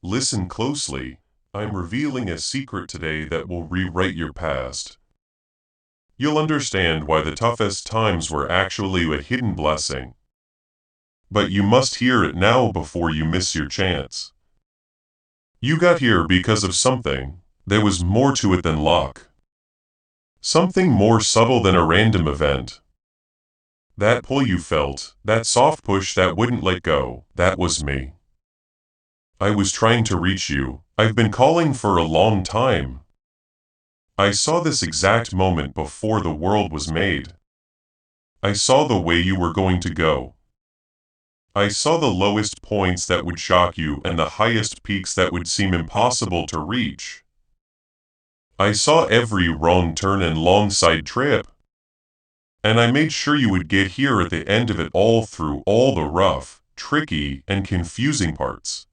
Listen closely. I'm revealing a secret today that will rewrite your past. You'll understand why the toughest times were actually a hidden blessing. But you must hear it now before you miss your chance. You got here because of something. There was more to it than luck. Something more subtle than a random event. That pull you felt, that soft push that wouldn't let go, that was me. I was trying to reach you. I've been calling for a long time. I saw this exact moment before the world was made. I saw the way you were going to go. I saw the lowest points that would shock you and the highest peaks that would seem impossible to reach. I saw every wrong turn and long side trip. And I made sure you would get here at the end of it all through all the rough, tricky, and confusing parts.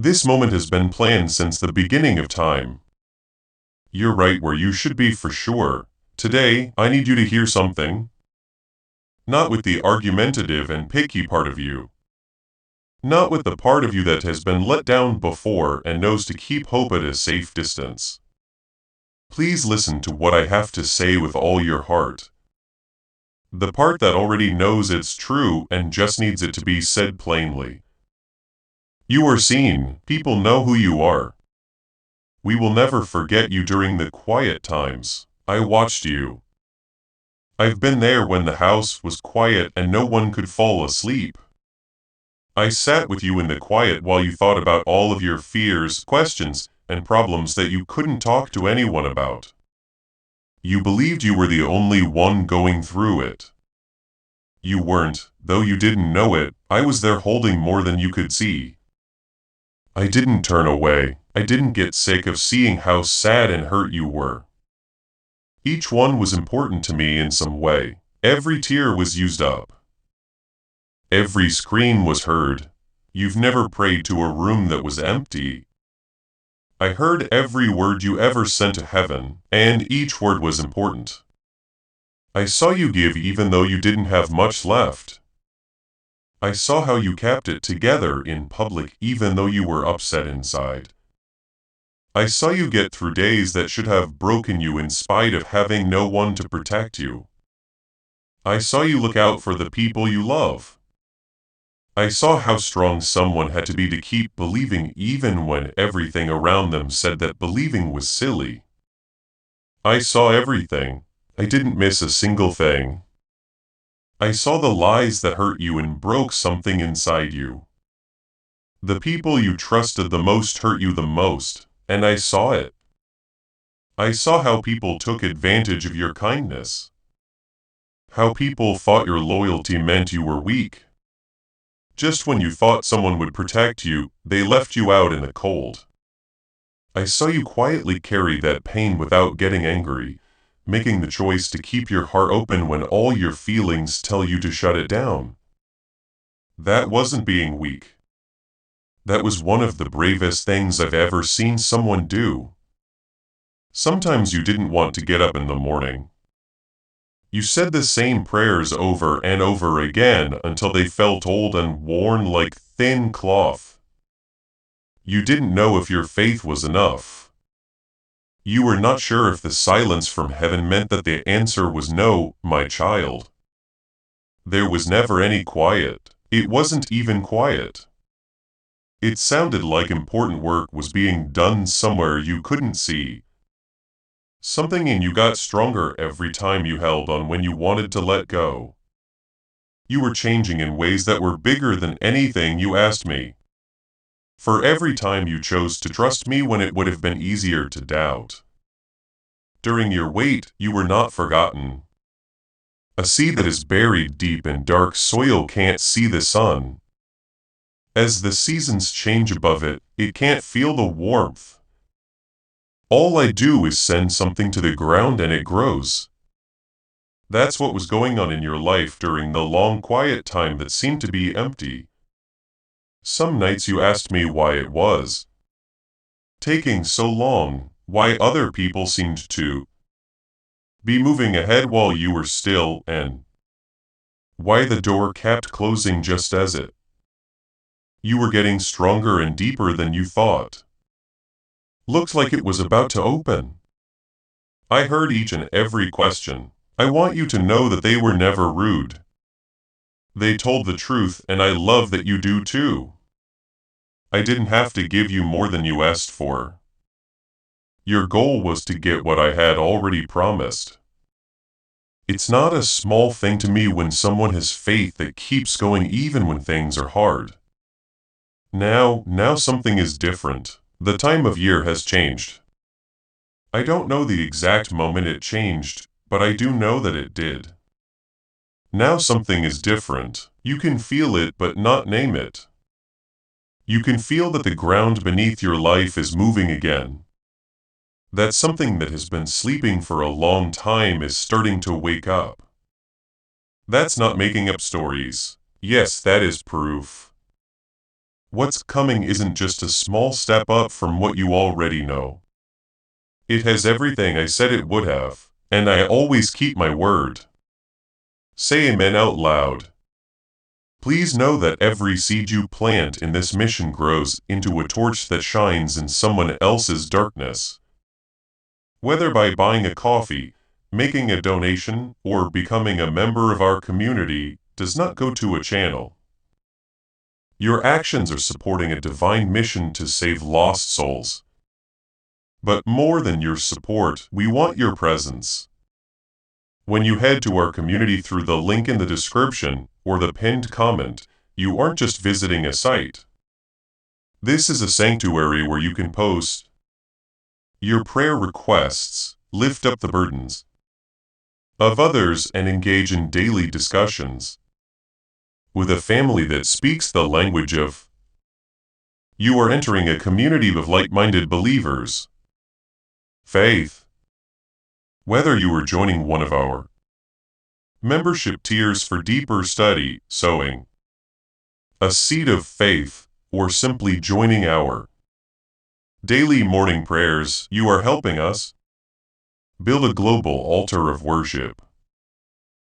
This moment has been planned since the beginning of time. You're right where you should be for sure. Today, I need you to hear something. Not with the argumentative and picky part of you. Not with the part of you that has been let down before and knows to keep hope at a safe distance. Please listen to what I have to say with all your heart. The part that already knows it's true and just needs it to be said plainly. You are seen, people know who you are. We will never forget you during the quiet times. I watched you. I've been there when the house was quiet and no one could fall asleep. I sat with you in the quiet while you thought about all of your fears, questions, and problems that you couldn't talk to anyone about. You believed you were the only one going through it. You weren't, though you didn't know it. I was there holding more than you could see. I didn't turn away. I didn't get sick of seeing how sad and hurt you were. Each one was important to me in some way. Every tear was used up. Every scream was heard. You've never prayed to a room that was empty. I heard every word you ever sent to heaven, and each word was important. I saw you give even though you didn't have much left. I saw how you kept it together in public even though you were upset inside. I saw you get through days that should have broken you in spite of having no one to protect you. I saw you look out for the people you love. I saw how strong someone had to be to keep believing even when everything around them said that believing was silly. I saw everything. I didn't miss a single thing. I saw the lies that hurt you and broke something inside you. The people you trusted the most hurt you the most, and I saw it. I saw how people took advantage of your kindness. How people thought your loyalty meant you were weak. Just when you thought someone would protect you, they left you out in the cold. I saw you quietly carry that pain without getting angry, making the choice to keep your heart open when all your feelings tell you to shut it down. That wasn't being weak. That was one of the bravest things I've ever seen someone do. Sometimes you didn't want to get up in the morning. You said the same prayers over and over again until they felt old and worn like thin cloth. You didn't know if your faith was enough. You were not sure if the silence from heaven meant that the answer was no, my child. There was never any quiet. It wasn't even quiet. It sounded like important work was being done somewhere you couldn't see. Something in you got stronger every time you held on when you wanted to let go. You were changing in ways that were bigger than anything you asked me. For every time you chose to trust me when it would have been easier to doubt. During your wait, you were not forgotten. A seed that is buried deep in dark soil can't see the sun. As the seasons change above it, it can't feel the warmth. All I do is send something to the ground and it grows. That's what was going on in your life during the long quiet time that seemed to be empty. Some nights you asked me why it was taking so long, why other people seemed to be moving ahead while you were still, and why the door kept closing just as it You were getting stronger and deeper than you thought. Looked like it was about to open. I heard each and every question. I want you to know that they were never rude. They told the truth, and I love that you do too. I didn't have to give you more than you asked for. Your goal was to get what I had already promised. It's not a small thing to me when someone has faith that keeps going even when things are hard. Now something is different. The time of year has changed. I don't know the exact moment it changed, but I do know that it did. Now something is different. You can feel it but not name it. You can feel that the ground beneath your life is moving again. That something that has been sleeping for a long time is starting to wake up. That's not making up stories. Yes, that is proof. What's coming isn't just a small step up from what you already know. It has everything I said it would have, and I always keep my word. Say amen out loud. Please know that every seed you plant in this mission grows into a torch that shines in someone else's darkness. Whether by buying a coffee, making a donation, or becoming a member of our community, does not go to a channel. Your actions are supporting a divine mission to save lost souls. But more than your support, we want your presence. When you head to our community through the link in the description or the pinned comment, you aren't just visiting a site. This is a sanctuary where you can post your prayer requests, lift up the burdens of others, and engage in daily discussions with a family that speaks the language of. You are entering a community of like-minded believers. Faith. Whether you are joining one of our membership tiers for deeper study, sowing a seed of faith, or simply joining our daily morning prayers, you are helping us build a global altar of worship.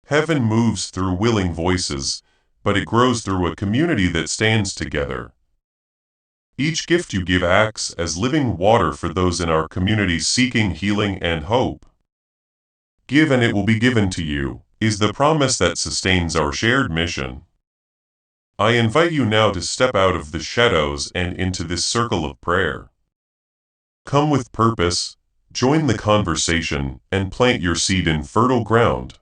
Heaven moves through willing voices, but it grows through a community that stands together. Each gift you give acts as living water for those in our community seeking healing and hope. Give and it will be given to you, is the promise that sustains our shared mission. I invite you now to step out of the shadows and into this circle of prayer. Come with purpose, join the conversation, and plant your seed in fertile ground.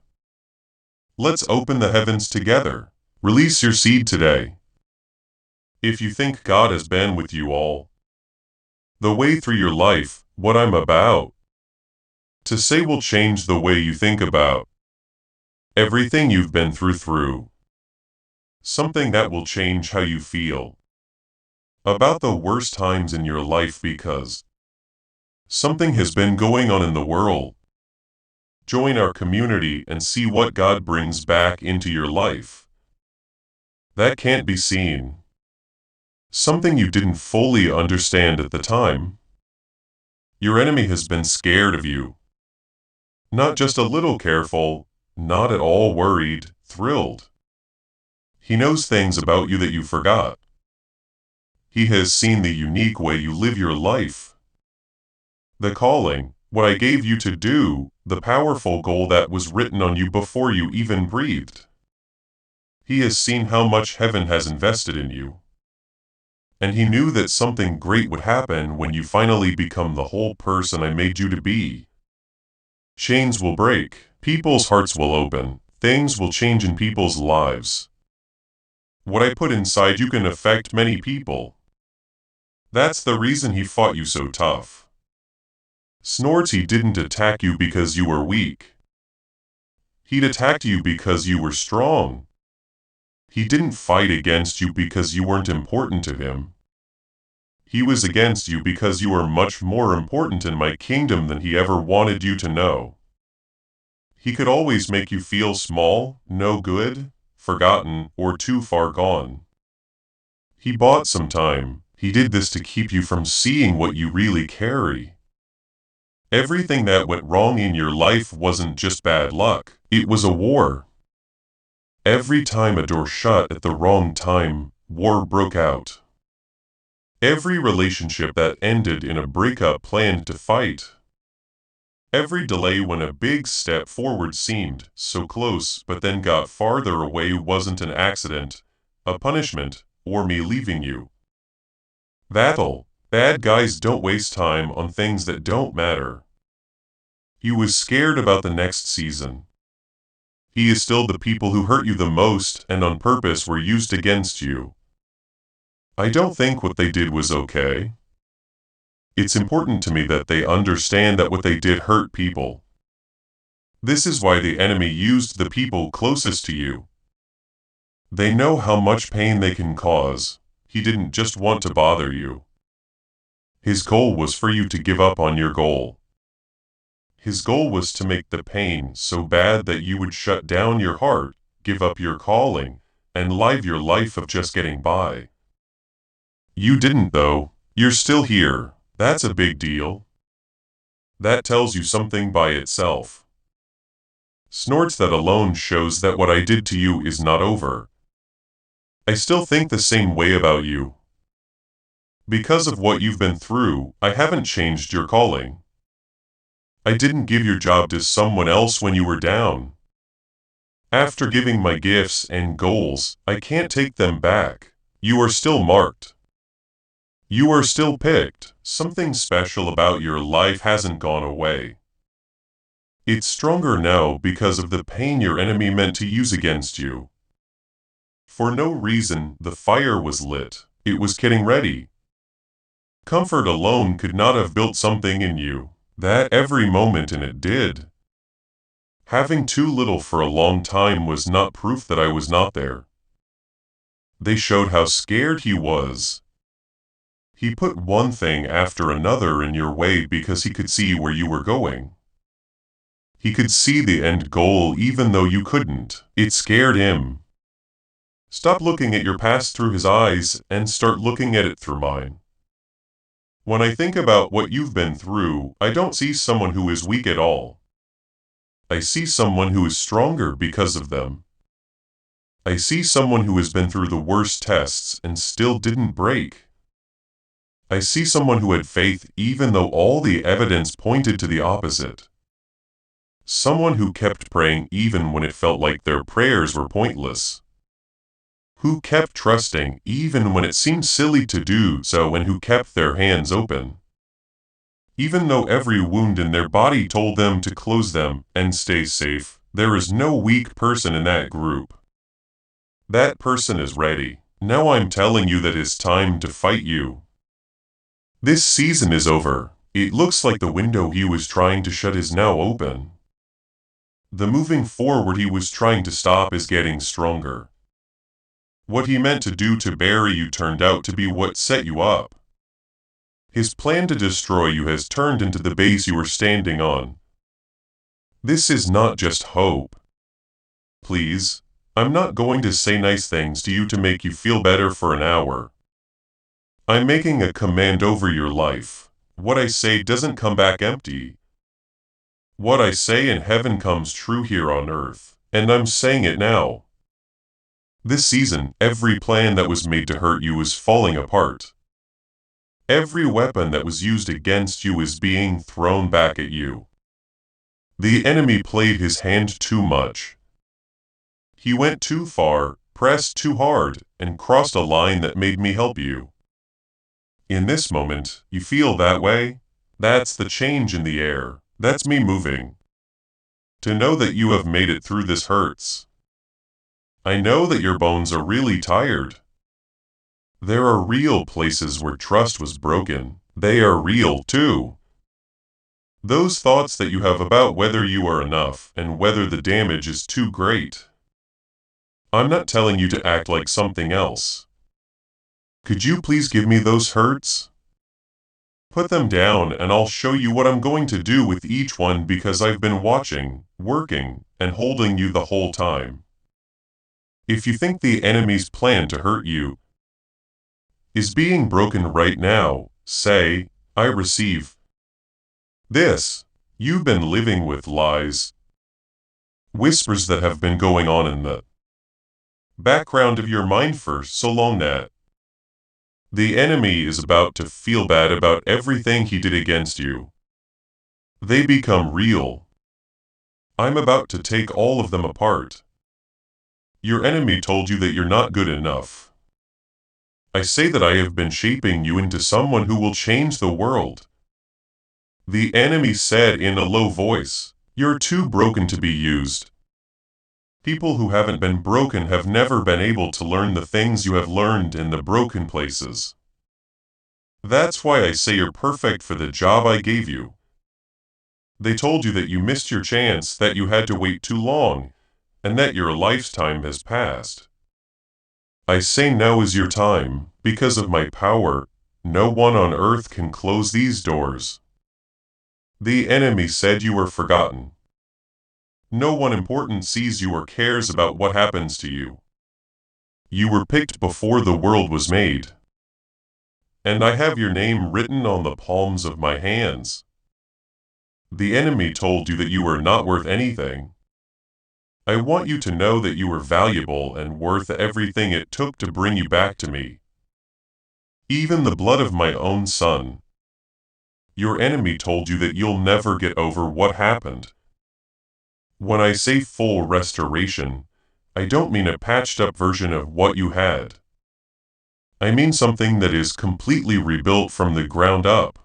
Let's open the heavens together. Release your seed today. If you think God has been with you all the way through your life, what I'm about to say will change the way you think about everything you've been through. Something that will change how you feel about the worst times in your life because something has been going on in the world. Join our community and see what God brings back into your life. That can't be seen. Something you didn't fully understand at the time. Your enemy has been scared of you. Not just a little careful, not at all worried, thrilled. He knows things about you that you forgot. He has seen the unique way you live your life. The calling, what I gave you to do, the powerful goal that was written on you before you even breathed. He has seen how much heaven has invested in you. And he knew that something great would happen when you finally become the whole person I made you to be. Chains will break, people's hearts will open, things will change in people's lives. What I put inside you can affect many people. That's the reason he fought you so tough. Snorts, he didn't attack you because you were weak. He'd attacked you because you were strong. He didn't fight against you because you weren't important to him. He was against you because you were much more important in my kingdom than he ever wanted you to know. He could always make you feel small, no good, forgotten, or too far gone. He bought some time. He did this to keep you from seeing what you really carry. Everything that went wrong in your life wasn't just bad luck, it was a war. Every time a door shut at the wrong time, war broke out. Every relationship that ended in a breakup planned to fight. Every delay when a big step forward seemed so close but then got farther away wasn't an accident, a punishment, or me leaving you. Battle. Bad guys don't waste time on things that don't matter. He was scared about the next season. He is still the people who hurt you the most and on purpose were used against you. I don't think what they did was okay. It's important to me that they understand that what they did hurt people. This is why the enemy used the people closest to you. They know how much pain they can cause. He didn't just want to bother you. His goal was for you to give up on your goal. His goal was to make the pain so bad that you would shut down your heart, give up your calling, and live your life of just getting by. You didn't though. You're still here. That's a big deal. That tells you something by itself. Snorts that alone shows that what I did to you is not over. I still think the same way about you. Because of what you've been through, I haven't changed your calling. I didn't give your job to someone else when you were down. After giving my gifts and goals, I can't take them back. You are still marked. You are still picked. Something special about your life hasn't gone away. It's stronger now because of the pain your enemy meant to use against you. For no reason, the fire was lit. It was getting ready. Comfort alone could not have built something in you that every moment in it did. Having too little for a long time was not proof that I was not there. They showed how scared he was. He put one thing after another in your way because he could see where you were going. He could see the end goal even though you couldn't. It scared him. Stop looking at your past through his eyes and start looking at it through mine. When I think about what you've been through, I don't see someone who is weak at all. I see someone who is stronger because of them. I see someone who has been through the worst tests and still didn't break. I see someone who had faith even though all the evidence pointed to the opposite. Someone who kept praying even when it felt like their prayers were pointless. Who kept trusting even when it seemed silly to do so and who kept their hands open. Even though every wound in their body told them to close them and stay safe, there is no weak person in that group. That person is ready. Now I'm telling you that it's time to fight you. This season is over. It looks like the window he was trying to shut is now open. The moving forward he was trying to stop is getting stronger. What he meant to do to bury you turned out to be what set you up. His plan to destroy you has turned into the base you were standing on. This is not just hope. Please, I'm not going to say nice things to you to make you feel better for an hour. I'm making a command over your life. What I say doesn't come back empty. What I say in heaven comes true here on earth, and I'm saying it now. This season, every plan that was made to hurt you is falling apart. Every weapon that was used against you is being thrown back at you. The enemy played his hand too much. He went too far, pressed too hard, and crossed a line that made me help you. In this moment, you feel that way? That's the change in the air. That's me moving. To know that you have made it through this hurts. I know that your bones are really tired. There are real places where trust was broken. They are real too. Those thoughts that you have about whether you are enough and whether the damage is too great. I'm not telling you to act like something else. Could you please give me those hurts? Put them down and I'll show you what I'm going to do with each one because I've been watching, working, and holding you the whole time. If you think the enemy's plan to hurt you is being broken right now, say, I receive this. You've been living with lies, whispers that have been going on in the background of your mind for so long that the enemy is about to feel bad about everything he did against you. They become real. I'm about to take all of them apart. Your enemy told you that you're not good enough. I say that I have been shaping you into someone who will change the world. The enemy said in a low voice, "You're too broken to be used." People who haven't been broken have never been able to learn the things you have learned in the broken places. That's why I say you're perfect for the job I gave you. They told you that you missed your chance, that you had to wait too long, and that your lifetime has passed. I say now is your time. Because of my power, no one on earth can close these doors. The enemy said you were forgotten. No one important sees you or cares about what happens to you. You were picked before the world was made. And I have your name written on the palms of my hands. The enemy told you that you were not worth anything. I want you to know that you are valuable and worth everything it took to bring you back to me. Even the blood of my own son. Your enemy told you that you'll never get over what happened. When I say full restoration, I don't mean a patched-up version of what you had. I mean something that is completely rebuilt from the ground up.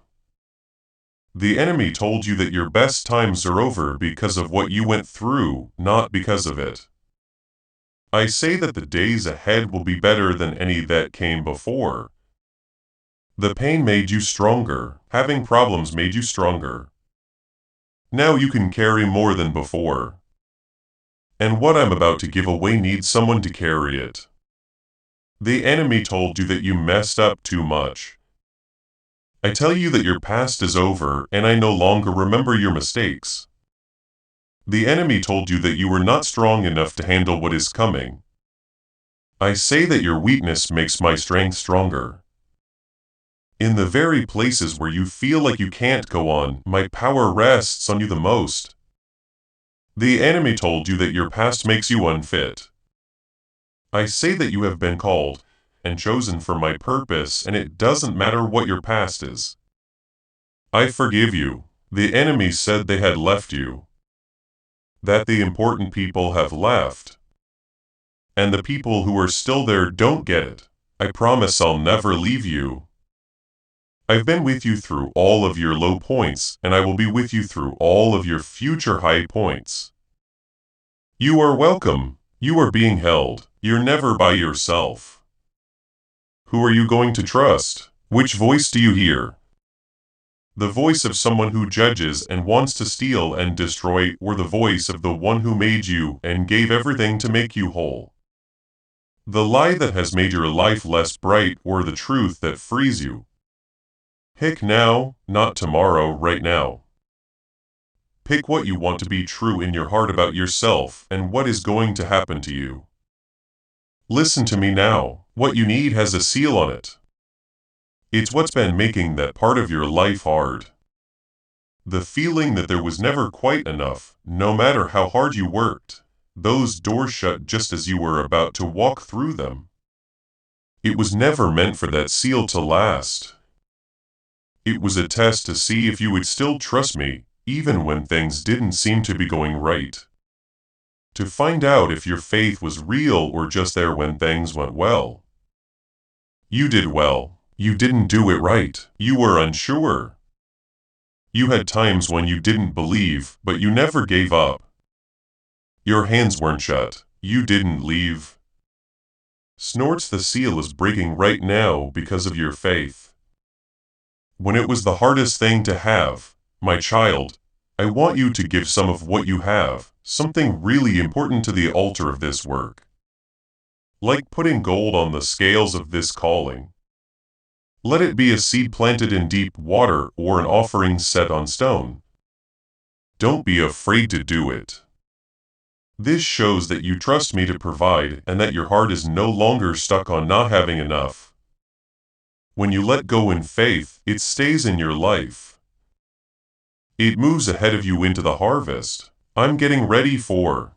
The enemy told you that your best times are over because of what you went through, not because of it. I say that the days ahead will be better than any that came before. The pain made you stronger. Having problems made you stronger. Now you can carry more than before. And what I'm about to give away needs someone to carry it. The enemy told you that you messed up too much. I tell you that your past is over and I no longer remember your mistakes. The enemy told you that you were not strong enough to handle what is coming. I say that your weakness makes my strength stronger. In the very places where you feel like you can't go on, my power rests on you the most. The enemy told you that your past makes you unfit. I say that you have been called and chosen for my purpose, and it doesn't matter what your past is. I forgive you. The enemy said they had left you. That the important people have left. And the people who are still there don't get it. I promise I'll never leave you. I've been with you through all of your low points, and I will be with you through all of your future high points. You are welcome. You are being held. You're never by yourself. Who are you going to trust? Which voice do you hear? The voice of someone who judges and wants to steal and destroy, or the voice of the one who made you and gave everything to make you whole? The lie that has made your life less bright, or the truth that frees you? Pick now, not tomorrow, right now. Pick what you want to be true in your heart about yourself and what is going to happen to you. Listen to me now. What you need has a seal on it. It's what's been making that part of your life hard. The feeling that there was never quite enough, no matter how hard you worked. Those doors shut just as you were about to walk through them. It was never meant for that seal to last. It was a test to see if you would still trust me, even when things didn't seem to be going right. To find out if your faith was real or just there when things went well. You did well. You didn't do it right. You were unsure. You had times when you didn't believe, but you never gave up. Your hands weren't shut. You didn't leave. Snorts, the seal is breaking right now because of your faith. When it was the hardest thing to have, my child, I want you to give some of what you have, something really important to the altar of this work. Like putting gold on the scales of this calling. Let it be a seed planted in deep water or an offering set on stone. Don't be afraid to do it. This shows that you trust me to provide and that your heart is no longer stuck on not having enough. When you let go in faith, it stays in your life. It moves ahead of you into the harvest. I'm getting ready for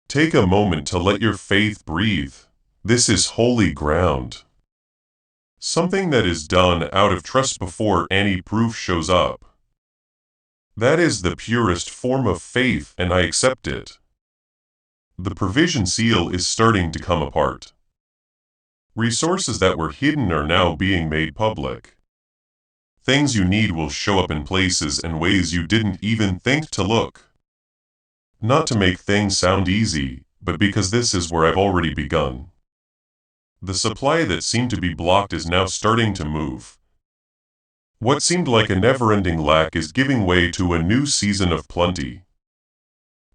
Take a moment to let your faith breathe. This is holy ground. Something that is done out of trust before any proof shows up. That is the purest form of faith, and I accept it. The provision seal is starting to come apart. Resources that were hidden are now being made public. Things you need will show up in places and ways you didn't even think to look. Not to make things sound easy, but because this is where I've already begun. The supply that seemed to be blocked is now starting to move. What seemed like a never-ending lack is giving way to a new season of plenty.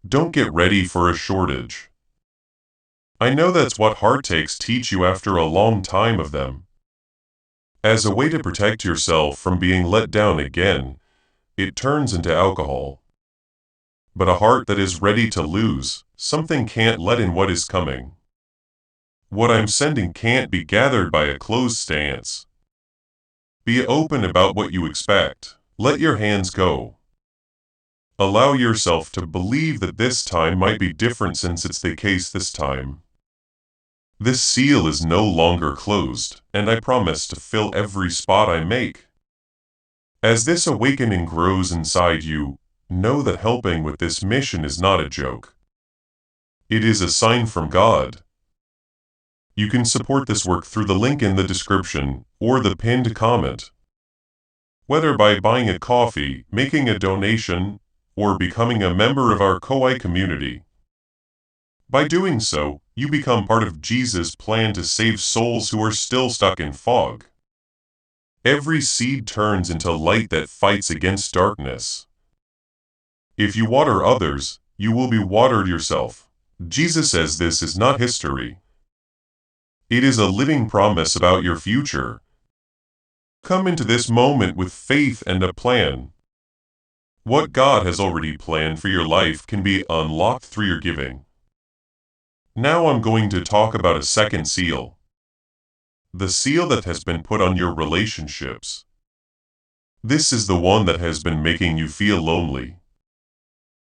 Don't get ready for a shortage. I know that's what heartaches teach you after a long time of them. As a way to protect yourself from being let down again, it turns into alcohol. But a heart that is ready to lose something can't let in what is coming. What I'm sending can't be gathered by a closed stance. Be open about what you expect. Let your hands go. Allow yourself to believe that this time might be different since it's the case this time. This seal is no longer closed, and I promise to fill every spot I make. As this awakening grows inside you, know that helping with this mission is not a joke. It is a sign from God. You can support this work through the link in the description or the pinned comment. Whether by buying a coffee, making a donation, or becoming a member of our Koi community. By doing so, you become part of Jesus' plan to save souls who are still stuck in fog. Every seed turns into light that fights against darkness. If you water others, you will be watered yourself. Jesus says this is not history. It is a living promise about your future. Come into this moment with faith and a plan. What God has already planned for your life can be unlocked through your giving. Now I'm going to talk about a second seal. The seal that has been put on your relationships. This is the one that has been making you feel lonely.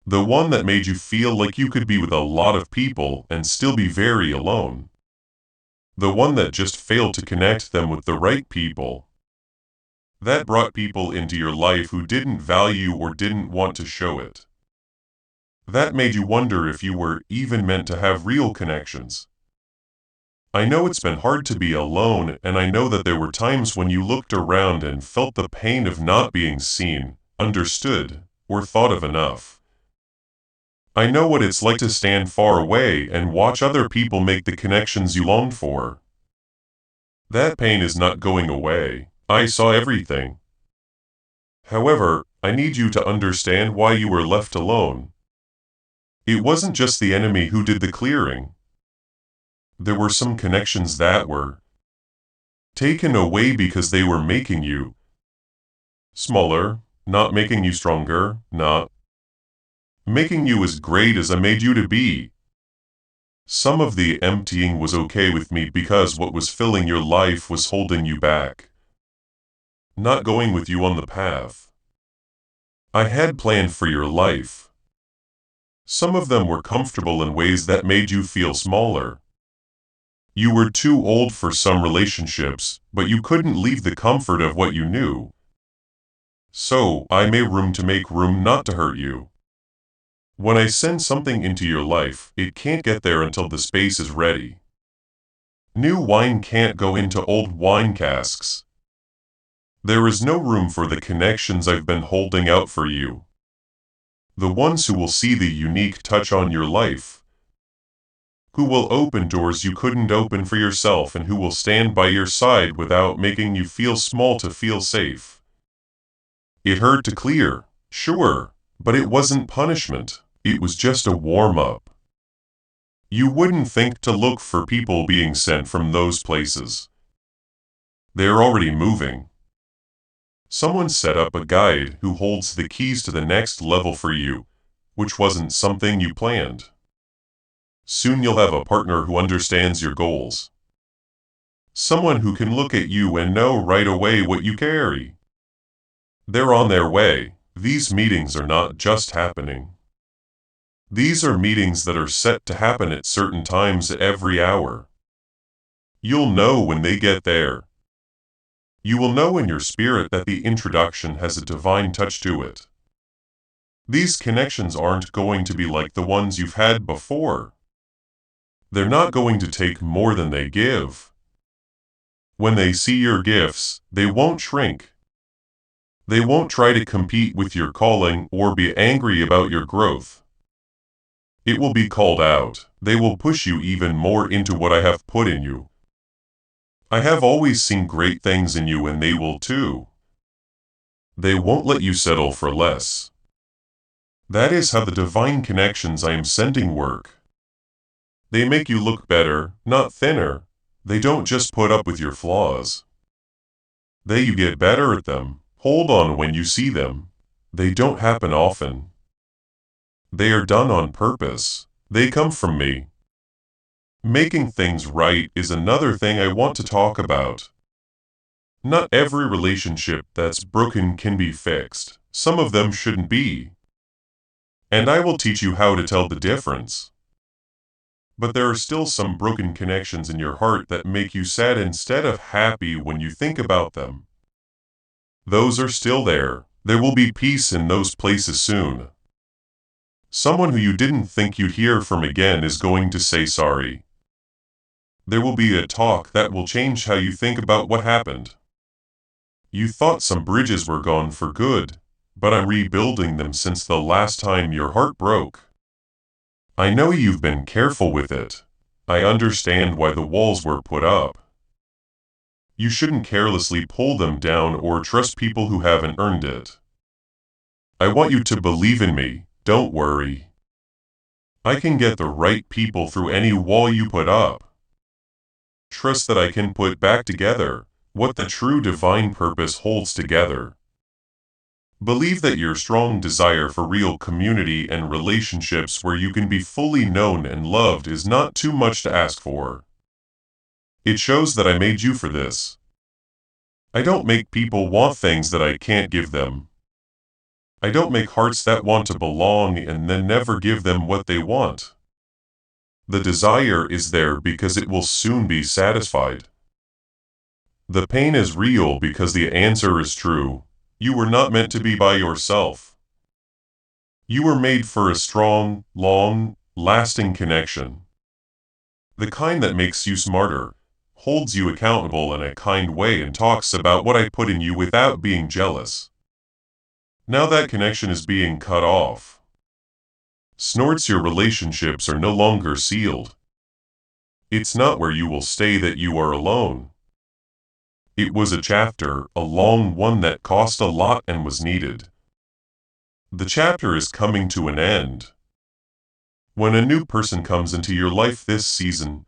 The one that made you feel like you could be with a lot of people and still be very alone. The one that just failed to connect them with the right people. That brought people into your life who didn't value or didn't want to show it. That made you wonder if you were even meant to have real connections. I know it's been hard to be alone, and I know that there were times when you looked around and felt the pain of not being seen, understood, or thought of enough. I know what it's like to stand far away and watch other people make the connections you longed for. That pain is not going away. I saw everything. However, I need you to understand why you were left alone. It wasn't just the enemy who did the clearing. There were some connections that were taken away because they were making you smaller, not making you stronger, not making you as great as I made you to be. Some of the emptying was okay with me because what was filling your life was holding you back, not going with you on the path I had planned for your life. Some of them were comfortable in ways that made you feel smaller. You were too old for some relationships, but you couldn't leave the comfort of what you knew. So, I made room to make room not to hurt you. When I send something into your life, it can't get there until the space is ready. New wine can't go into old wine casks. There is no room for the connections I've been holding out for you. The ones who will see the unique touch on your life. Who will open doors you couldn't open for yourself and who will stand by your side without making you feel small to feel safe. It hurt to clear, sure, but it wasn't punishment, it was just a warm-up. You wouldn't think to look for people being sent from those places. They're already moving. Someone set up a guide who holds the keys to the next level for you, which wasn't something you planned. Soon you'll have a partner who understands your goals. Someone who can look at you and know right away what you carry. They're on their way. These meetings are not just happening. These are meetings that are set to happen at certain times every hour. You'll know when they get there. You will know in your spirit that the introduction has a divine touch to it. These connections aren't going to be like the ones you've had before. They're not going to take more than they give. When they see your gifts, they won't shrink. They won't try to compete with your calling or be angry about your growth. It will be called out. They will push you even more into what I have put in you. I have always seen great things in you and they will too. They won't let you settle for less. That is how the divine connections I am sending work. They make you look better, not thinner. They don't just put up with your flaws. You get better at them. Hold on when you see them. They don't happen often. They are done on purpose. They come from me. Making things right is another thing I want to talk about. Not every relationship that's broken can be fixed. Some of them shouldn't be. And I will teach you how to tell the difference. But there are still some broken connections in your heart that make you sad instead of happy when you think about them. Those are still there. There will be peace in those places soon. Someone who you didn't think you'd hear from again is going to say sorry. There will be a talk that will change how you think about what happened. You thought some bridges were gone for good, but I'm rebuilding them since the last time your heart broke. I know you've been careful with it. I understand why the walls were put up. You shouldn't carelessly pull them down or trust people who haven't earned it. I want you to believe in me, don't worry. I can get the right people through any wall you put up. Trust that I can put back together what the true divine purpose holds together. Believe that your strong desire for real community and relationships where you can be fully known and loved is not too much to ask for. It shows that I made you for this. I don't make people want things that I can't give them. I don't make hearts that want to belong and then never give them what they want. The desire is there because it will soon be satisfied. The pain is real because the answer is true. You were not meant to be by yourself. You were made for a strong, long, lasting connection. The kind that makes you smarter, holds you accountable in a kind way and talks about what I put in you without being jealous. Now that connection is being cut off. Snorts, your relationships are no longer sealed. It's not where you will stay that you are alone. It was a chapter, a long one that cost a lot and was needed. The chapter is coming to an end. When a new person comes into your life this season,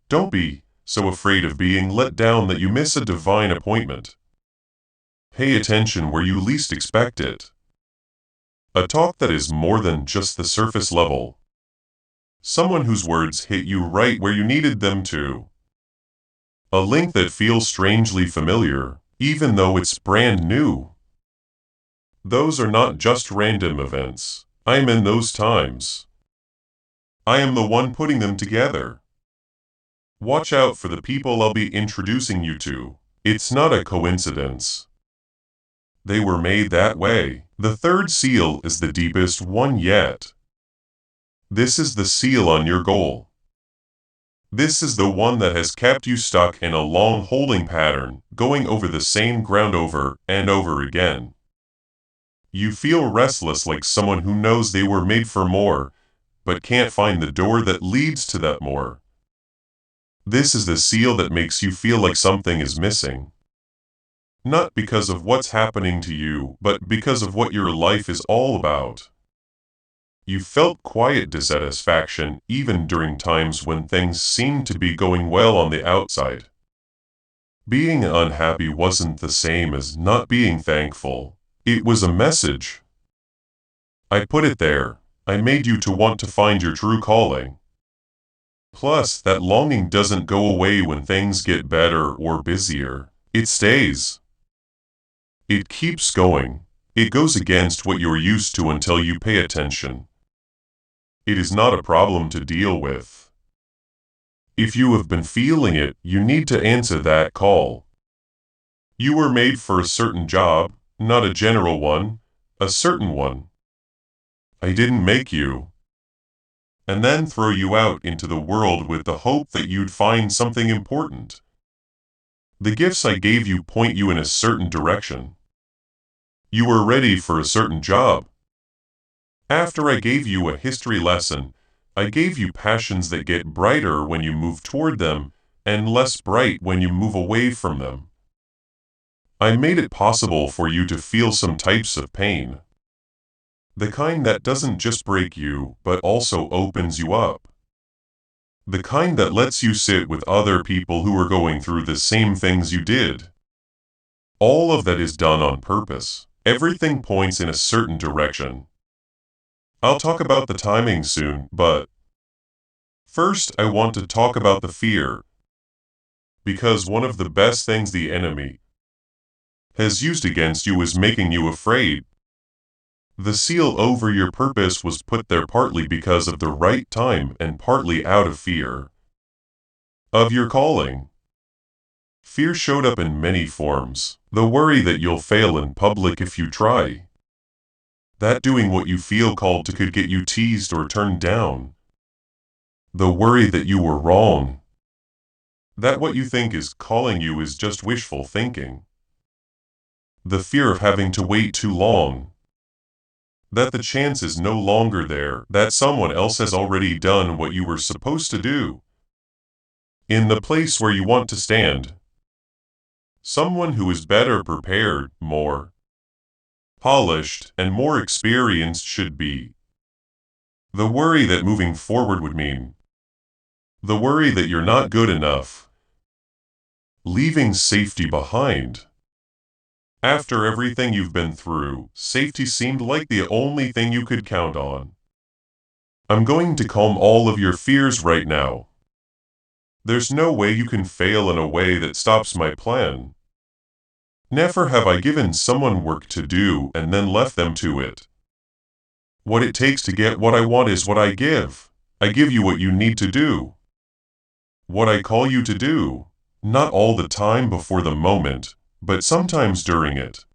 don't be so afraid of being let down that you miss a divine appointment. Pay attention where you least expect it. A talk that is more than just the surface level. Someone whose words hit you right where you needed them to. A link that feels strangely familiar, even though it's brand new. Those are not just random events. I am in those times. I am the one putting them together. Watch out for the people I'll be introducing you to. It's not a coincidence. They were made that way. The third seal is the deepest one yet. This is the seal on your goal. This is the one that has kept you stuck in a long holding pattern, going over the same ground over and over again. You feel restless like someone who knows they were made for more, but can't find the door that leads to that more. This is the seal that makes you feel like something is missing. Not because of what's happening to you, but because of what your life is all about. You felt quiet dissatisfaction even during times when things seemed to be going well on the outside. Being unhappy wasn't the same as not being thankful. It was a message. I put it there. I made you to want to find your true calling. Plus, that longing doesn't go away when things get better or busier. It stays. It keeps going. It goes against what you're used to until you pay attention. It is not a problem to deal with. If you have been feeling it, you need to answer that call. You were made for a certain job, not a general one, a certain one. I didn't make you. And then throw you out into the world with the hope that you'd find something important. The gifts I gave you point you in a certain direction. You were ready for a certain job. After I gave you a history lesson, I gave you passions that get brighter when you move toward them, and less bright when you move away from them. I made it possible for you to feel some types of pain. The kind that doesn't just break you, but also opens you up. The kind that lets you sit with other people who are going through the same things you did. All of that is done on purpose. Everything points in a certain direction. I'll talk about the timing soon, but first I want to talk about the fear. Because one of the best things the enemy has used against you is making you afraid. The seal over your purpose was put there partly because of the right time and partly out of fear of your calling. Fear showed up in many forms. The worry that you'll fail in public if you try. That doing what you feel called to could get you teased or turned down. The worry that you were wrong. That what you think is calling you is just wishful thinking. The fear of having to wait too long. That the chance is no longer there, that someone else has already done what you were supposed to do. In the place where you want to stand. Someone who is better prepared, more polished, and more experienced should be. The worry that moving forward would mean. The worry that you're not good enough. Leaving safety behind. After everything you've been through, safety seemed like the only thing you could count on. I'm going to calm all of your fears right now. There's no way you can fail in a way that stops my plan. Never have I given someone work to do and then left them to it. What it takes to get what I want is what I give. I give you what you need to do. What I call you to do, not all the time before the moment, but sometimes during it.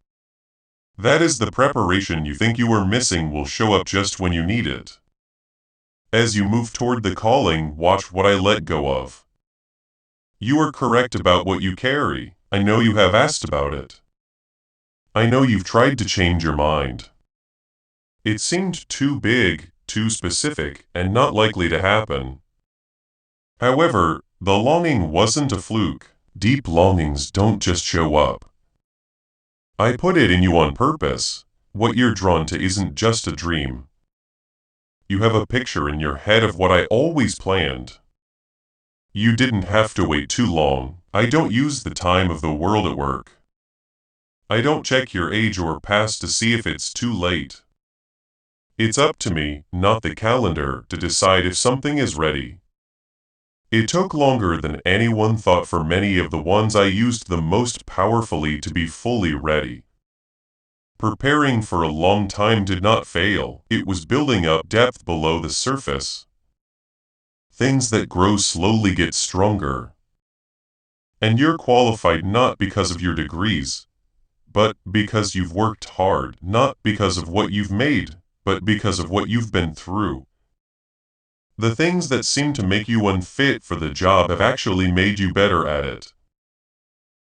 That is the preparation you think you were missing will show up just when you need it. As you move toward the calling, watch what I let go of. You are correct about what you carry. I know you have asked about it. I know you've tried to change your mind. It seemed too big, too specific, and not likely to happen. However, the longing wasn't a fluke. Deep longings don't just show up. I put it in you on purpose. What you're drawn to isn't just a dream. You have a picture in your head of what I always planned. You didn't have to wait too long. I don't use the time of the world at work. I don't check your age or past to see if it's too late. It's up to me, not the calendar, to decide if something is ready. It took longer than anyone thought for many of the ones I used the most powerfully to be fully ready. Preparing for a long time did not fail. It was building up depth below the surface. Things that grow slowly get stronger. And you're qualified not because of your degrees, but because you've worked hard, not because of what you've made, but because of what you've been through. The things that seem to make you unfit for the job have actually made you better at it.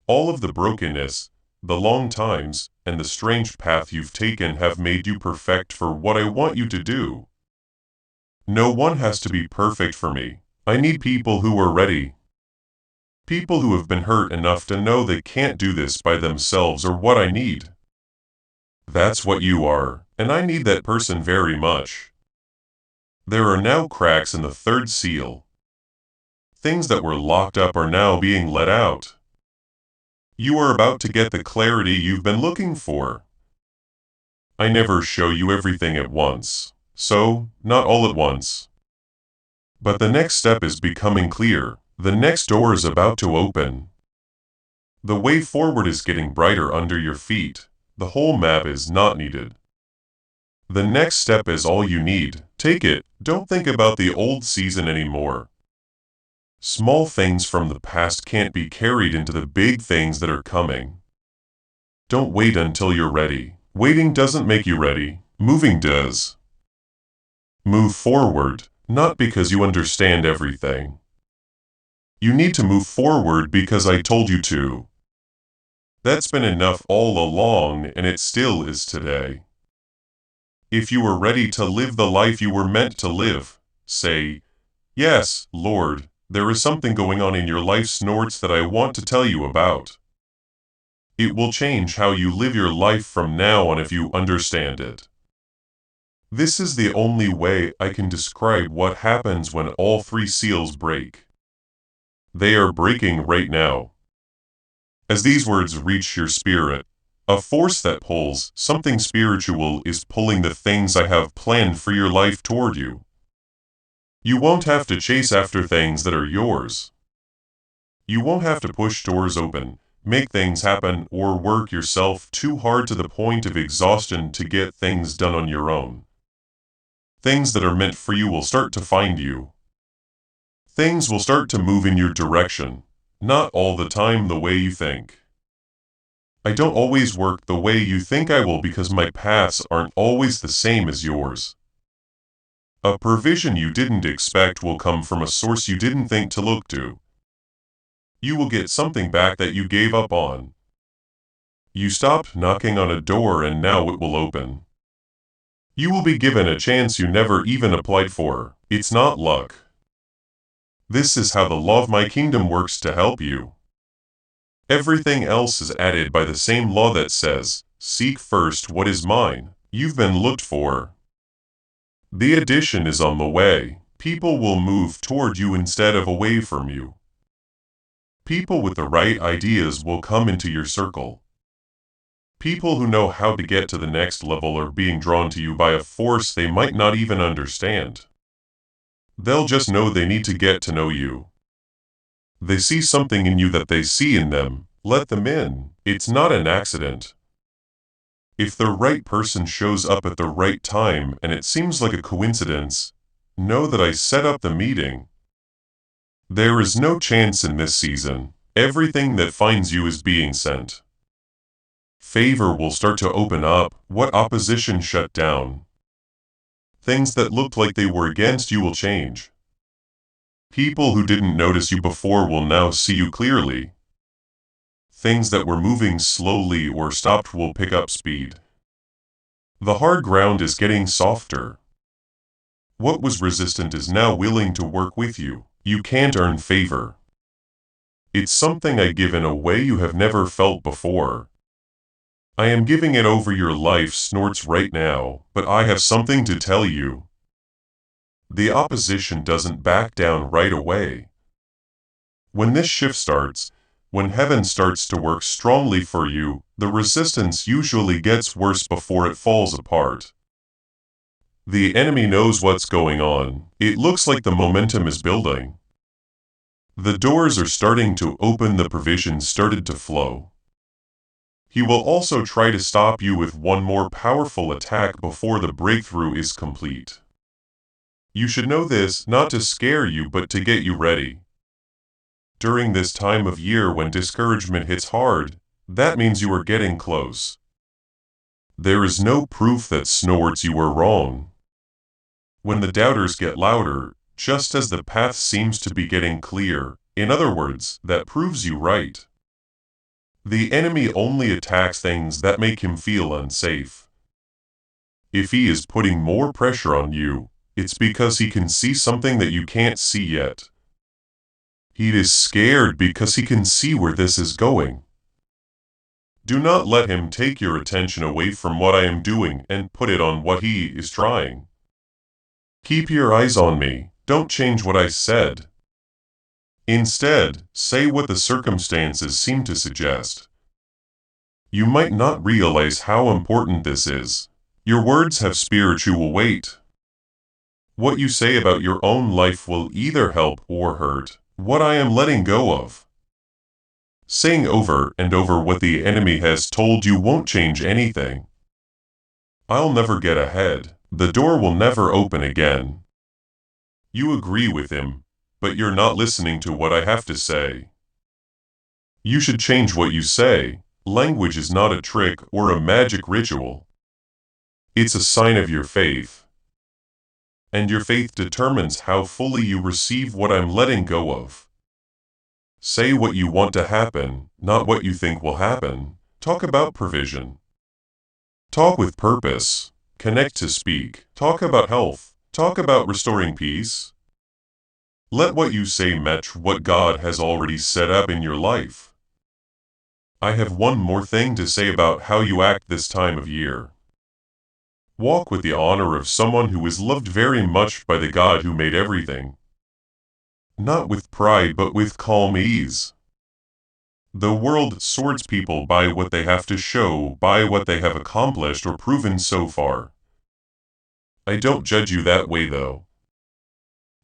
All of the brokenness, the long times, and the strange path you've taken have made you perfect for what I want you to do. No one has to be perfect for me. I need people who are ready. People who have been hurt enough to know they can't do this by themselves are what I need. That's what you are, and I need that person very much. There are now cracks in the third seal. Things that were locked up are now being let out. You are about to get the clarity you've been looking for. I never show you everything at once, so, not all at once. But the next step is becoming clear. The next door is about to open. The way forward is getting brighter under your feet. The whole map is not needed. The next step is all you need, Take it, don't think about the old season anymore. Small things from the past can't be carried into the big things that are coming. Don't wait until you're ready. Waiting doesn't make you ready, moving does. Move forward, not because you understand everything. You need to move forward because I told you to. That's been enough all along, and it still is today. If you were ready to live the life you were meant to live, say, "Yes, Lord, there is something going on in your life, Snorts, that I want to tell you about." It will change how you live your life from now on if you understand it. This is the only way I can describe what happens when all three seals break. They are breaking right now. As these words reach your spirit, a force that pulls, something spiritual is pulling the things I have planned for your life toward you. You won't have to chase after things that are yours. You won't have to push doors open, make things happen, or work yourself too hard to the point of exhaustion to get things done on your own. Things that are meant for you will start to find you. Things will start to move in your direction, not all the time the way you think. I don't always work the way you think I will because my paths aren't always the same as yours. A provision you didn't expect will come from a source you didn't think to look to. You will get something back that you gave up on. You stopped knocking on a door and now it will open. You will be given a chance you never even applied for. It's not luck. This is how the law of my kingdom works to help you. Everything else is added by the same law that says, "Seek first what is mine." You've been looked for. The addition is on the way. People will move toward you instead of away from you. People with the right ideas will come into your circle. People who know how to get to the next level are being drawn to you by a force they might not even understand. They'll just know they need to get to know you. They see something in you that they see in them. Let them in. It's not an accident. If the right person shows up at the right time and it seems like a coincidence, know that I set up the meeting. There is no chance in this season. Everything that finds you is being sent. Favor will start to open up, what opposition shut down. Things that looked like they were against you will change. People who didn't notice you before will now see you clearly. Things that were moving slowly or stopped will pick up speed. The hard ground is getting softer. What was resistant is now willing to work with you. You can't earn favor. It's something I give in a way you have never felt before. I am giving it over your life, Snorts, right now, but I have something to tell you. The opposition doesn't back down right away. When this shift starts, when heaven starts to work strongly for you, the resistance usually gets worse before it falls apart. The enemy knows what's going on. It looks like the momentum is building. The doors are starting to open, the provisions started to flow. He will also try to stop you with one more powerful attack before the breakthrough is complete. You should know this, not to scare you but to get you ready. During this time of year when discouragement hits hard, that means you are getting close. There is no proof that Snorts you were wrong. When the doubters get louder, just as the path seems to be getting clear, in other words, that proves you right. The enemy only attacks things that make him feel unsafe. If he is putting more pressure on you, it's because he can see something that you can't see yet. He is scared because he can see where this is going. Do not let him take your attention away from what I am doing and put it on what he is trying. Keep your eyes on me, don't change what I said. Instead, say what the circumstances seem to suggest. You might not realize how important this is. Your words have spiritual weight. What you say about your own life will either help or hurt what I am letting go of. Saying over and over what the enemy has told you won't change anything. I'll never get ahead. The door will never open again. You agree with him, but you're not listening to what I have to say. You should change what you say. Language is not a trick or a magic ritual. It's a sign of your faith. And your faith determines how fully you receive what I'm letting go of. Say what you want to happen, not what you think will happen. Talk about provision. Talk with purpose. Connect to speak. Talk about health. Talk about restoring peace. Let what you say match what God has already set up in your life. I have one more thing to say about how you act this time of year. Walk with the honor of someone who is loved very much by the God who made everything. Not with pride, but with calm ease. The world sorts people by what they have to show, by what they have accomplished or proven so far. I don't judge you that way though.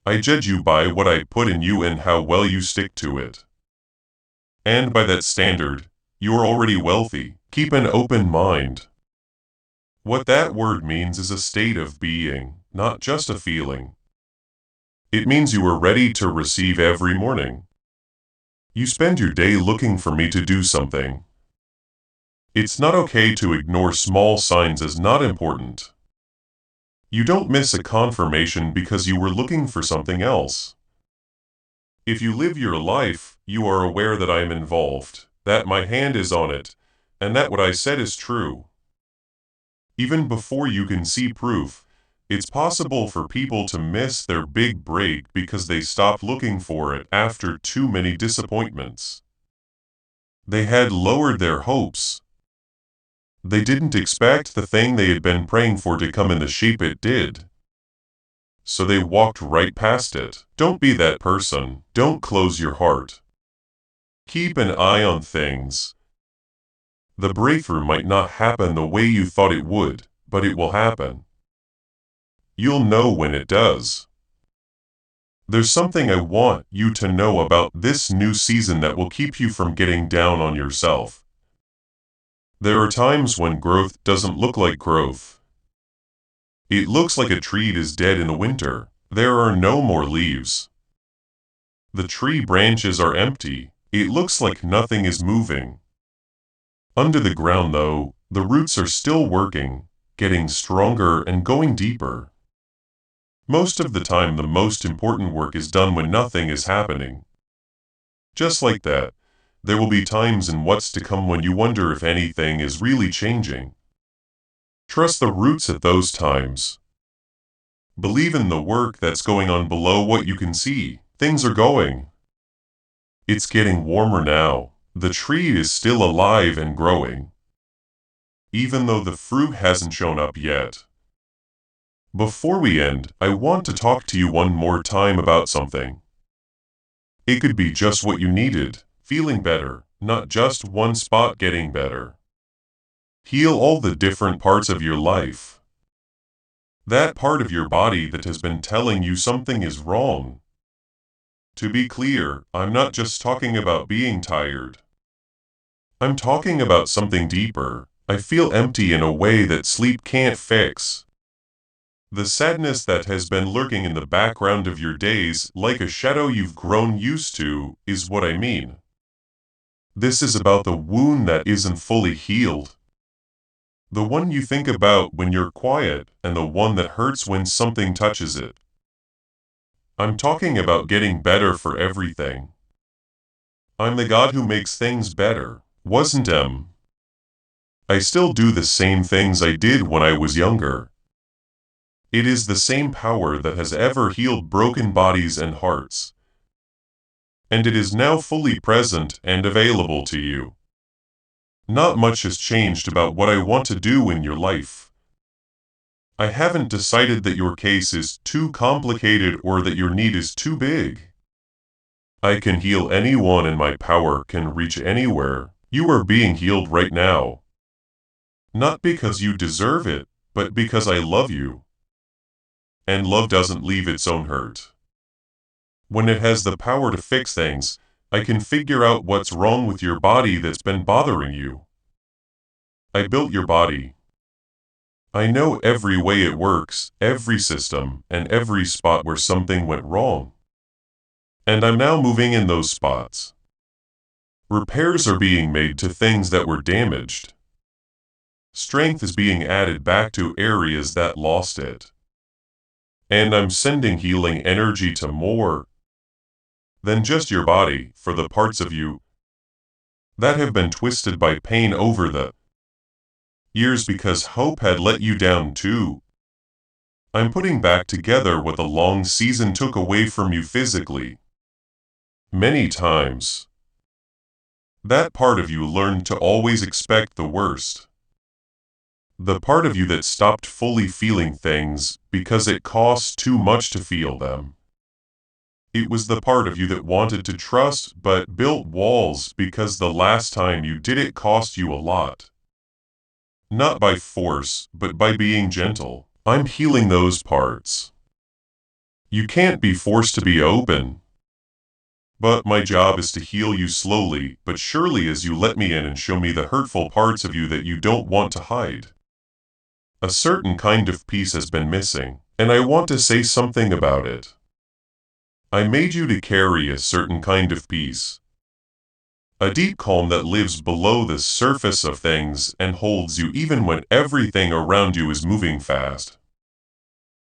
I judge you by what I put in you and how well you stick to it. And by that standard, you're already wealthy. Keep an open mind. What that word means is a state of being, not just a feeling. It means you are ready to receive every morning. You spend your day looking for me to do something. It's not okay to ignore small signs as not important. You don't miss a confirmation because you were looking for something else. If you live your life, you are aware that I am involved, that my hand is on it, and that what I said is true. Even before you can see proof, it's possible for people to miss their big break because they stopped looking for it after too many disappointments. They had lowered their hopes. They didn't expect the thing they had been praying for to come in the shape it did. So they walked right past it. Don't be that person. Don't close your heart. Keep an eye on things. The breakthrough might not happen the way you thought it would, but it will happen. You'll know when it does. There's something I want you to know about this new season that will keep you from getting down on yourself. There are times when growth doesn't look like growth. It looks like a tree is dead in the winter. There are no more leaves. The tree branches are empty. It looks like nothing is moving. Under the ground, though, the roots are still working, getting stronger and going deeper. Most of the time, the most important work is done when nothing is happening. Just like that, there will be times in what's to come when you wonder if anything is really changing. Trust the roots at those times. Believe in the work that's going on below what you can see. Things are going. It's getting warmer now. The tree is still alive and growing, even though the fruit hasn't shown up yet. Before we end, I want to talk to you one more time about something. It could be just what you needed, feeling better, not just one spot getting better. Heal all the different parts of your life. That part of your body that has been telling you something is wrong. To be clear, I'm not just talking about being tired. I'm talking about something deeper. I feel empty in a way that sleep can't fix. The sadness that has been lurking in the background of your days, like a shadow you've grown used to, is what I mean. This is about the wound that isn't fully healed. The one you think about when you're quiet, and the one that hurts when something touches it. I'm talking about getting better for everything. I'm the God who makes things better. Wasn't him. I still do the same things I did when I was younger. It is the same power that has ever healed broken bodies and hearts. And it is now fully present and available to you. Not much has changed about what I want to do in your life. I haven't decided that your case is too complicated or that your need is too big. I can heal anyone and my power can reach anywhere. You are being healed right now. Not because you deserve it, but because I love you. And love doesn't leave its own hurt. When it has the power to fix things, I can figure out what's wrong with your body that's been bothering you. I built your body. I know every way it works, every system, and every spot where something went wrong. And I'm now moving in those spots. Repairs are being made to things that were damaged. Strength is being added back to areas that lost it. And I'm sending healing energy to more than just your body, for the parts of you that have been twisted by pain over the years because hope had let you down too. I'm putting back together what the long season took away from you physically. Many times, that part of you learned to always expect the worst. The part of you that stopped fully feeling things because it cost too much to feel them. It was the part of you that wanted to trust but built walls because the last time you did it cost you a lot. Not by force, but by being gentle. I'm healing those parts. You can't be forced to be open. But my job is to heal you slowly, but surely as you let me in and show me the hurtful parts of you that you don't want to hide. A certain kind of peace has been missing, and I want to say something about it. I made you to carry a certain kind of peace. A deep calm that lives below the surface of things and holds you even when everything around you is moving fast.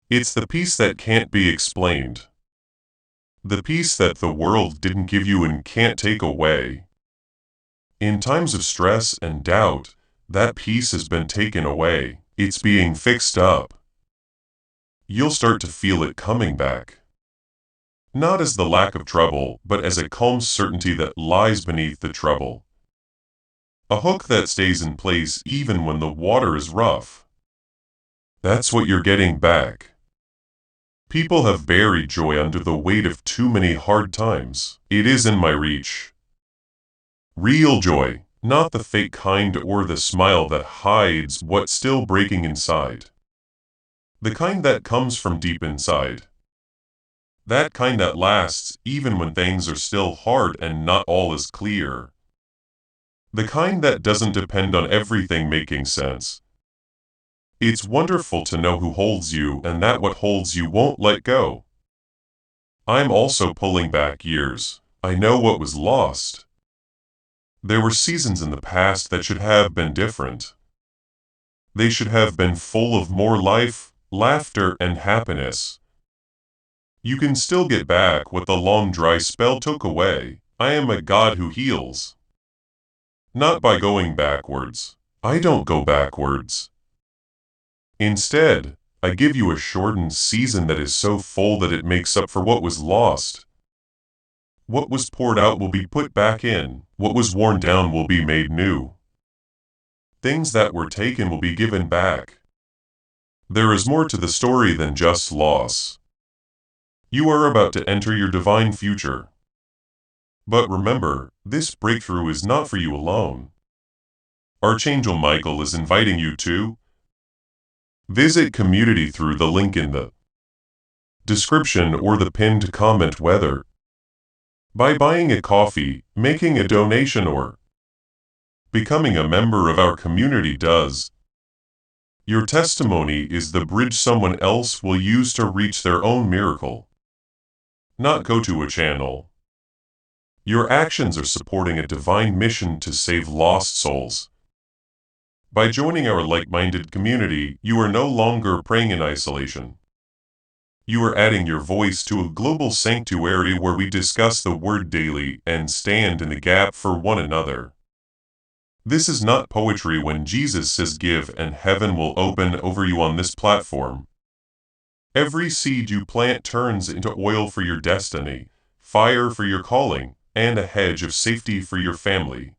It's the peace that can't be explained. The peace that the world didn't give you and can't take away. In times of stress and doubt, that peace has been taken away. It's being fixed up. You'll start to feel it coming back. Not as the lack of trouble, but as a calm certainty that lies beneath the trouble. A hook that stays in place even when the water is rough. That's what you're getting back. People have buried joy under the weight of too many hard times. It is in my reach. Real joy, not the fake kind or the smile that hides what's still breaking inside. The kind that comes from deep inside. That kind that lasts even when things are still hard and not all is clear. The kind that doesn't depend on everything making sense. It's wonderful to know who holds you and that what holds you won't let go. I'm also pulling back years. I know what was lost. There were seasons in the past that should have been different. They should have been full of more life, laughter, and happiness. You can still get back what the long dry spell took away. I am a God who heals. Not by going backwards. I don't go backwards. Instead, I give you a shortened season that is so full that it makes up for what was lost. What was poured out will be put back in. What was worn down will be made new. Things that were taken will be given back. There is more to the story than just loss. You are about to enter your divine future. But remember, this breakthrough is not for you alone. Archangel Michael is inviting you to visit community through the link in the description or the pinned comment, whether by buying a coffee, making a donation, or becoming a member of our community does. Your testimony is the bridge someone else will use to reach their own miracle. Not go to a channel. Your actions are supporting a divine mission to save lost souls. By joining our like-minded community, you are no longer praying in isolation. You are adding your voice to a global sanctuary where we discuss the Word daily and stand in the gap for one another. This is not poetry when Jesus says give and heaven will open over you on this platform. Every seed you plant turns into oil for your destiny, fire for your calling, and a hedge of safety for your family.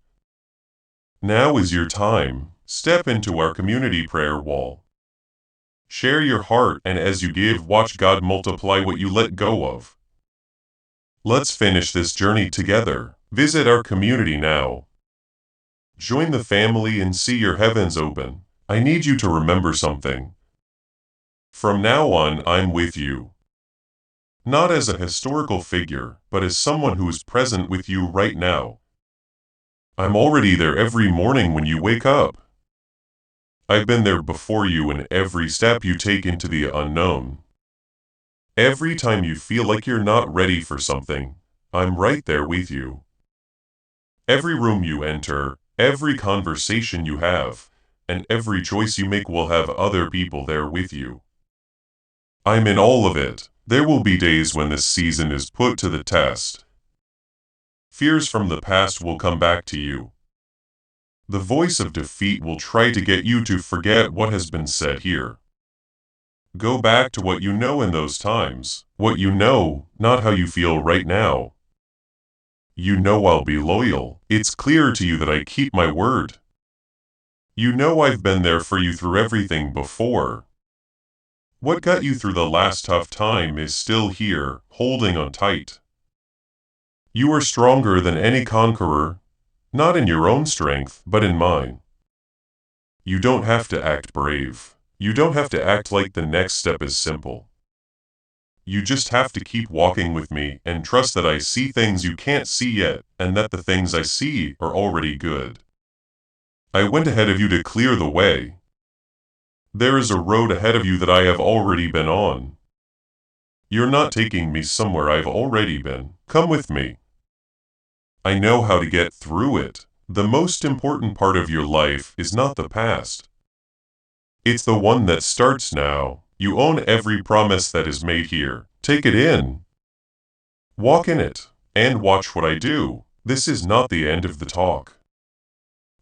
Now is your time. Step into our community prayer wall. Share your heart, and as you give, watch God multiply what you let go of. Let's finish this journey together. Visit our community now. Join the family and see your heavens open. I need you to remember something. From now on, I'm with you. Not as a historical figure, but as someone who is present with you right now. I'm already there every morning when you wake up. I've been there before you in every step you take into the unknown. Every time you feel like you're not ready for something, I'm right there with you. Every room you enter, every conversation you have, and every choice you make will have other people there with you. I'm in all of it. There will be days when this season is put to the test. Fears from the past will come back to you. The voice of defeat will try to get you to forget what has been said here. Go back to what you know in those times, what you know, not how you feel right now. You know I'll be loyal. It's clear to you that I keep my word. You know I've been there for you through everything before. What got you through the last tough time is still here, holding on tight. You are stronger than any conqueror, not in your own strength, but in mine. You don't have to act brave. You don't have to act like the next step is simple. You just have to keep walking with me and trust that I see things you can't see yet, and that the things I see are already good. I went ahead of you to clear the way. There is a road ahead of you that I have already been on. You're not taking me somewhere I've already been. Come with me. I know how to get through it. The most important part of your life is not the past. It's the one that starts now. You own every promise that is made here. Take it in. Walk in it, and watch what I do. This is not the end of the talk.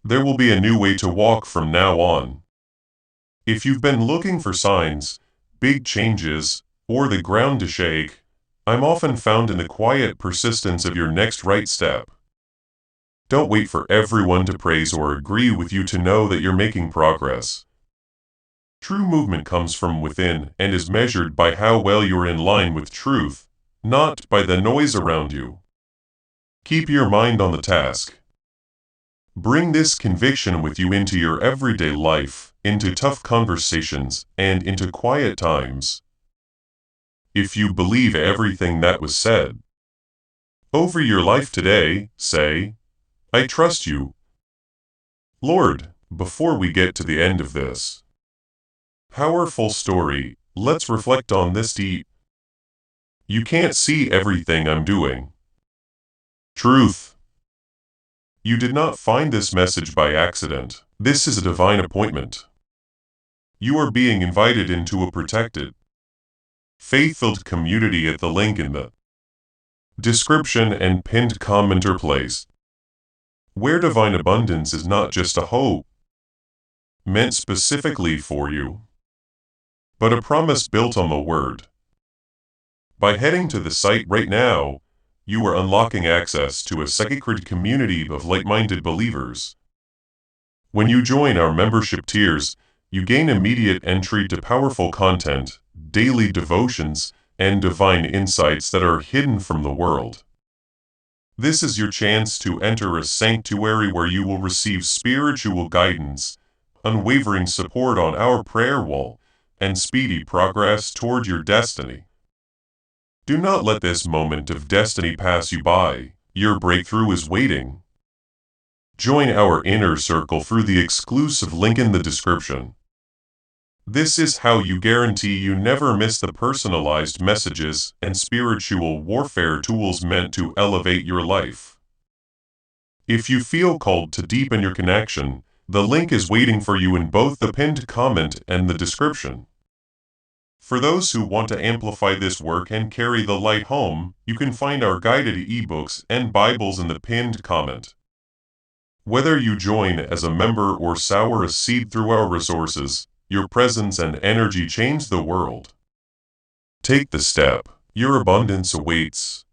There will be a new way to walk from now on. If you've been looking for signs, big changes, or the ground to shake, I'm often found in the quiet persistence of your next right step. Don't wait for everyone to praise or agree with you to know that you're making progress. True movement comes from within and is measured by how well you're in line with truth, not by the noise around you. Keep your mind on the task. Bring this conviction with you into your everyday life, into tough conversations, and into quiet times. If you believe everything that was said over your life today, say, I trust you, Lord. Before we get to the end of this powerful story, let's reflect on this deep. You can't see everything I'm doing. Truth. You did not find this message by accident. This is a divine appointment. You are being invited into a protected, faith-filled community at the link in the description and pinned comment or place, where divine abundance is not just a hope meant specifically for you, but a promise built on the word. By heading to the site right now, you are unlocking access to a sacred community of like-minded believers. When you join our membership tiers, you gain immediate entry to powerful content, daily devotions, and divine insights that are hidden from the world. This is your chance to enter a sanctuary where you will receive spiritual guidance, unwavering support on our prayer wall, and speedy progress toward your destiny. Do not let this moment of destiny pass you by. Your breakthrough is waiting. Join our inner circle through the exclusive link in the description. This is how you guarantee you never miss the personalized messages and spiritual warfare tools meant to elevate your life. If you feel called to deepen your connection, the link is waiting for you in both the pinned comment and the description. For those who want to amplify this work and carry the light home, you can find our guided ebooks and Bibles in the pinned comment. Whether you join as a member or sow a seed through our resources, your presence and energy change the world. Take the step. Your abundance awaits.